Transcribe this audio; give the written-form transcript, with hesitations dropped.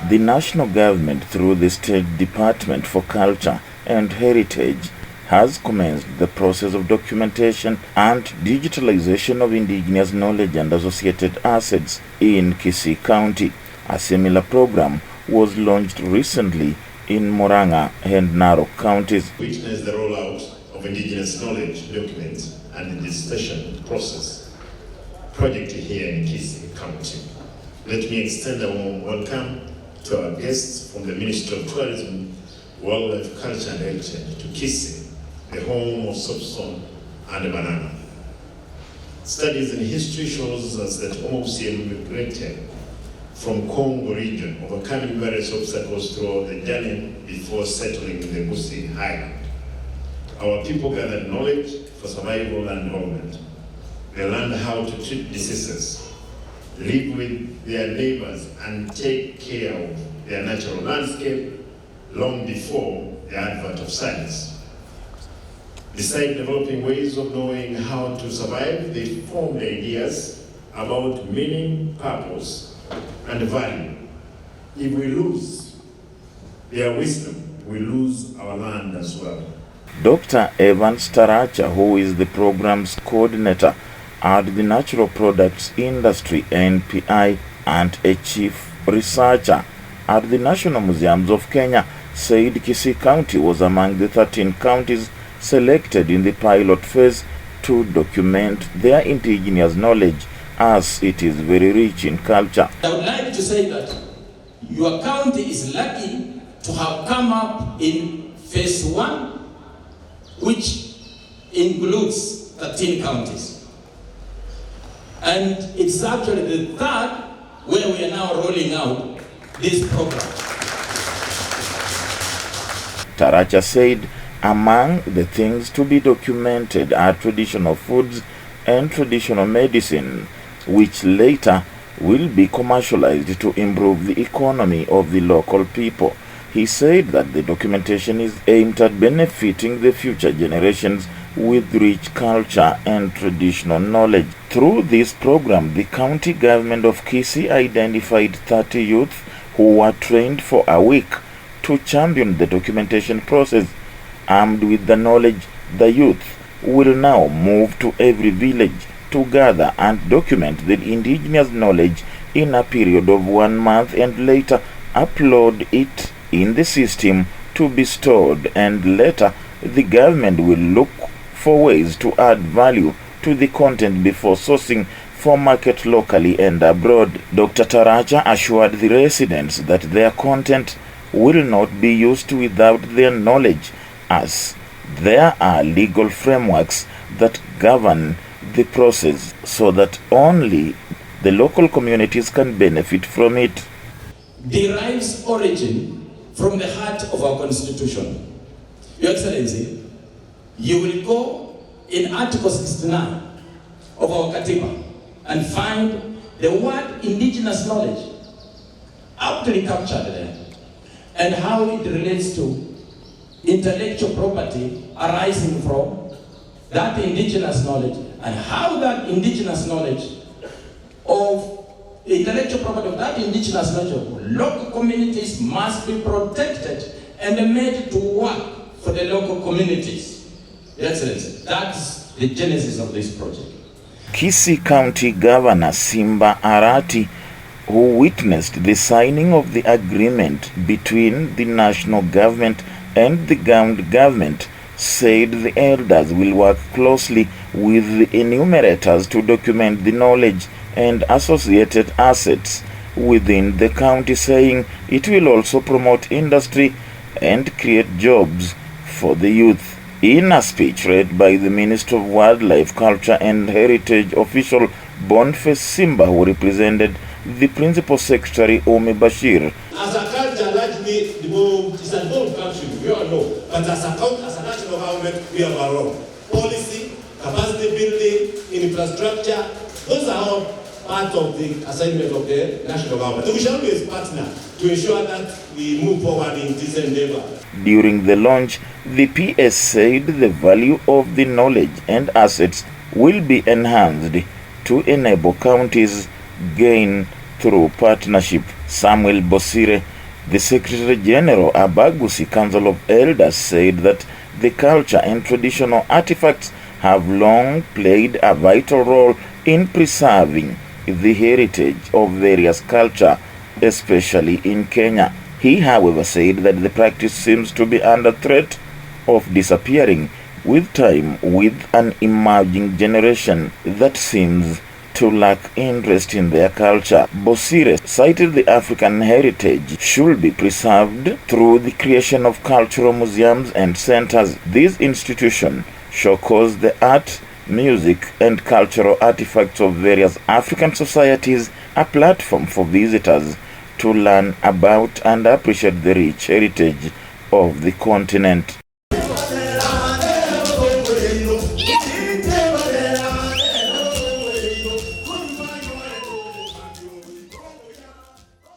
The national government, through the State Department for Culture and Heritage, has commenced the process of documentation and digitalization of indigenous knowledge and associated assets in Kisii County. A similar program was launched recently in Murang'a and Narok counties. Witness the rollout of indigenous knowledge documents and the digitization process project here in Kisii County. Let me extend a warm welcome to our guests from the Ministry of Tourism, Wildlife, Culture and Heritage to Kisii, the home of soapstone and banana. Studies in history shows us that Omopsi migrated from Congo region, overcoming various obstacles throughout the journey before settling in the Kisii highland. Our people gathered knowledge for survival and development. They learned how to treat diseases, live with their neighbors, and take care of their natural landscape long before the advent of science. Besides developing ways of knowing how to survive, they formed ideas about meaning, purpose, and value. If we lose their wisdom, we lose our land as well. Dr. Evans Taracha, who is the program's coordinator at the Natural Products Industry NPI and a chief researcher at the National Museums of Kenya, said Kisii County was among the 13 counties selected in the pilot phase to document their indigenous knowledge, as it is very rich in culture. I would like to say that your county is lucky to have come up in phase 1, which includes 13 counties. And it's actually the third where we are now rolling out this program. Taracha said among the things to be documented are traditional foods and traditional medicine, which later will be commercialized to improve the economy of the local people. He said that the documentation is aimed at benefiting the future generations with rich culture and traditional knowledge. Through this program, the county government of Kisii identified 30 youth who were trained for a week to champion the documentation process. Armed with the knowledge, the youth will now move to every village to gather and document the indigenous knowledge in a period of 1 month and later upload it in the system to be stored, and later the government will look for ways to add value to the content before sourcing for market locally and abroad. Dr. Taracha assured the residents that their content will not be used without their knowledge, as there are legal frameworks that govern the process so that only the local communities can benefit from it. Derives origin from the heart of our Constitution. Your Excellency, you will go in Article 69 of our Katiba and find the word indigenous knowledge aptly captured there, and how it relates to intellectual property arising from that indigenous knowledge, and how that indigenous knowledge of intellectual property of that indigenous knowledge of local communities must be protected and made to work for the local communities. Excellency, that's the genesis of this project. Kisii County Governor Simba Arati, who witnessed the signing of the agreement between the national government and the county government, said the elders will work closely with the enumerators to document the knowledge and associated assets within the county, saying it will also promote industry and create jobs for the youth. In a speech read by the Minister of Wildlife, Culture and Heritage official Boniface Simba, who represented the Principal Secretary Omi Bashir. As a culture, largely it's an old country, we all know. But as a national government, we have our own policy, capacity building, infrastructure. Those are all part of the assignment of the national government. So we shall always partner to ensure that we move forward in this endeavor. During the launch, the PS said the value of the knowledge and assets will be enhanced to enable counties gain through partnership. Samuel Bosire, the Secretary General, Abagusi Council of Elders, said that the culture and traditional artifacts have long played a vital role in preserving the heritage of various cultures, especially in Kenya. He, however, said that the practice seems to be under threat of disappearing with time, with an emerging generation that seems to lack interest in their culture. Bosire cited the African heritage should be preserved through the creation of cultural museums and centers. These institutions showcase the art, music, and cultural artifacts of various African societies, a platform for visitors to learn about and appreciate the rich heritage of the continent.